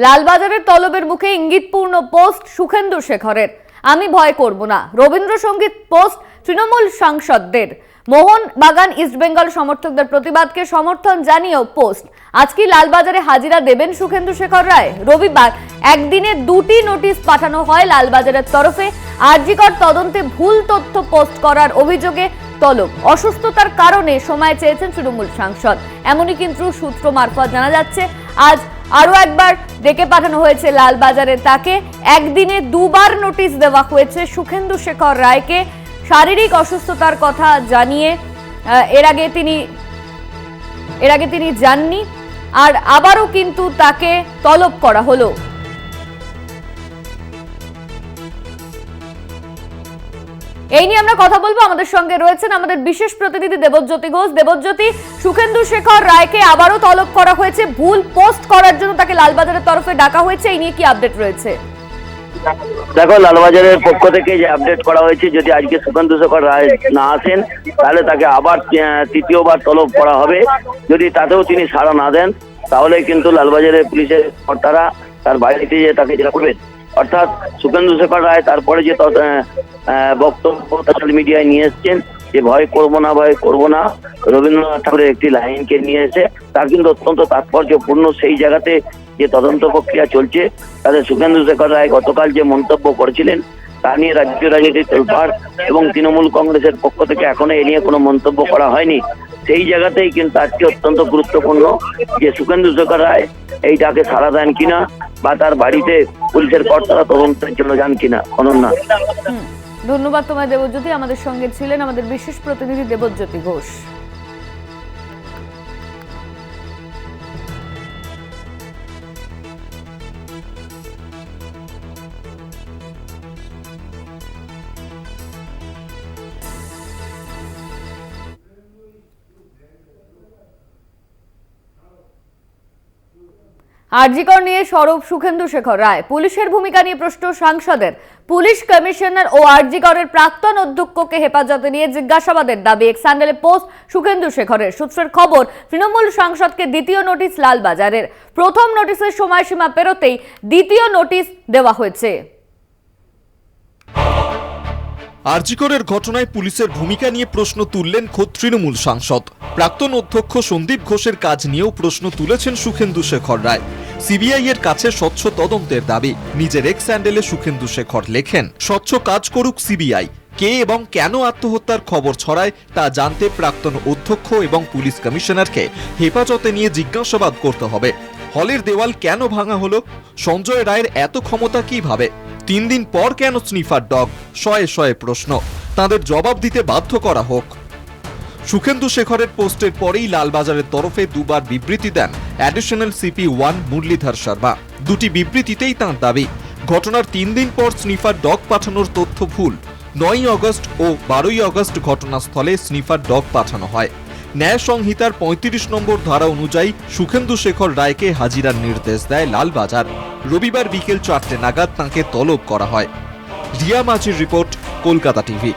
লালবাজারের তলবের মুখে ইঙ্গিতপূর্ণ পোস্ট সুখেন্দু শেখরের। আমি ভয় করব না, রবীন্দ্রসঙ্গীত পোস্ট তৃণমূল সাংসদদের। মোহনবাগান ইস্টবেঙ্গল সমর্থকদের প্রতিবাদকে সমর্থন জানিয়েও পোস্ট। আজকে লালবাজারে হাজিরা দেবেন সুখেন্দু শেখর রায়। রবিবার একদিনে 2টি নোটিশ পাঠানো হয় লালবাজারের তরফে। আরজিকর তদন্তে ভুল তথ্য পোস্ট করার অভিযোগে তলব। অসুস্থতার কারণে সময় চেয়েছেন তৃণমূল সাংসদ, এমনই কিন্তু সূত্র মারফত জানা যাচ্ছে। আজ আরো একবার ডেকে পাঠানো হয়েছে লালবাজারে তাকে। একদিনে 2বার নোটিশ দেওয়া হয়েছে সুখেন্দু শেখর রায়কে শারীরিক অসুস্থতার কথা জানিয়ে। এর আগে তিনি যাননি, আর আবারও কিন্তু তাকে তলব করা হলো। এই নিয়ে আমরা কথা বলবো। আমাদের সঙ্গে রয়েছেন আমাদের বিশেষ প্রতিনিধি দেবজ্যোতি ঘোষ। দেবজ্যোতি, সুখেন্দু শেখর রায়কে আবারও তলব করা হয়েছে ভুল পোস্ট করার জন্য, তাকে লালবাজারের তরফে ডাকা হয়েছে। এই নিয়ে কি আপডেট রয়েছে? দেখো, লালবাজারের পক্ষ থেকে যে আপডেট করা হয়েছে, যদি আজকে সুখেন্দু শেখর রায় না আসেন তাহলে তাকে আবার তৃতীয়বার তলব করা হবে। যদি তাতেও তিনি সাড়া না দেন তাহলে কিন্তু লালবাজারের পুলিশের কর্তারা তার বাড়িতে যে তাকে জেরা করবেন। অর্থাৎ সুখেন্দু শেখর রায় তারপরে যে বক্তব্য সোশ্যাল মিডিয়ায় নিয়ে এসছেন যে ভয় করবো না, রবীন্দ্রনাথ ঠাকুরের একটি লাইনকে নিয়ে এসে, তার কিন্তু অত্যন্ত তাৎপর্যপূর্ণ। সেই জায়গাতে যে তদন্ত প্রক্রিয়া চলছে, তাদের সুখেন্দু শেখর রায় গতকাল যে মন্তব্য করেছিলেন তা নিয়ে রাজ্য রাজনীতি তোলপাড়, এবং তৃণমূল কংগ্রেসের পক্ষ থেকে এখনো এ নিয়ে কোনো মন্তব্য করা হয়নি। সেই জায়গাতেই কিন্তু আজকে অত্যন্ত গুরুত্বপূর্ণ যে সুখেন্দু শেখর রায় এই ডাকে সাড়া দেন কিনা, বা তার বাড়িতে পুলিশের কর্তারা তদন্তের জন্য যান কিনা। অনন্যা, ধন্যবাদ তোমায় দেবজ্যোতি। আমাদের সঙ্গে ছিলেন আমাদের বিশেষ প্রতিনিধি দেবজ্যোতি ঘোষ। আরজিকর নিয়ে সরব সুখেন্দু শেখর রায়। পুলিশের ভূমিকা নিয়ে প্রশ্ন সাংসদের। পুলিশ কমিশনার ও আরজিকরের প্রাক্তন অধ্যক্ষকে হেফাজতে নিয়ে জিজ্ঞাসাবাদের দাবি। এক স্যান্ডেলে পোস্ট সুখেন্দু শেখরের। সূত্রের খবর, তৃণমূল সাংসদকে দ্বিতীয় নোটিশ লালবাজারের। প্রথম নোটিশের সময়সীমা পেরোতেই দ্বিতীয় নোটিশ দেওয়া হয়েছে। আরজিকরের ঘটনায় পুলিশের ভূমিকা নিয়ে প্রশ্ন তুললেন খোদ তৃণমূল সাংসদ। প্রাক্তন অধ্যক্ষ সন্দীপ ঘোষের কাজ নিয়েও প্রশ্ন তুলেছেন সুখেন্দু শেখর রায়। সিবিআই এর কাছে স্বচ্ছ তদন্তের দাবি। নিজের এক্স হ্যান্ডেলে সুখেন্দু শেখর লেখেন, স্বচ্ছ কাজ করুক সিবিআই। কে এবং কেন আত্মহত্যার খবর ছড়ায় তা জানতে প্রাক্তন অধ্যক্ষ এবং পুলিশ কমিশনারকে হেফাজতে নিয়ে জিজ্ঞাসাবাদ করতে হবে। হলের দেওয়াল কেন ভাঙা হলো? সঞ্জয় রায়ের এত ক্ষমতা কিভাবে? 3 দিন পর কেন স্নিফার ডগ? শয়ে শয়ে প্রশ্ন, তাদের জবাব দিতে বাধ্য করা হোক। সুখেন্দু শেখরের পোস্টের পরেই লালবাজারের তরফে 2বার বিবৃতি দেন অ্যাডিশনাল সিপি 1 মুরলীধর শর্মা। 2টি বিবৃতিতেই তাঁর দাবি, ঘটনার 3 দিন পর স্নিফার ডগ পাঠানোর তথ্য ভুল। 9ই আগস্ট ও 12ই আগস্ট ঘটনাস্থলে স্নিফার ডগ পাঠানো হয়। ন্যায় সংহিতার 35 নম্বর ধারা অনুযায়ী সুখেন্দু শেখর রায়কে হাজিরার নির্দেশ দেয় লালবাজার। রবিবার বিকেল 4টে নাগাদ তাঁকে তলব করা হয়। রিয়া মাঝির রিপোর্ট, কলকাতা টিভি।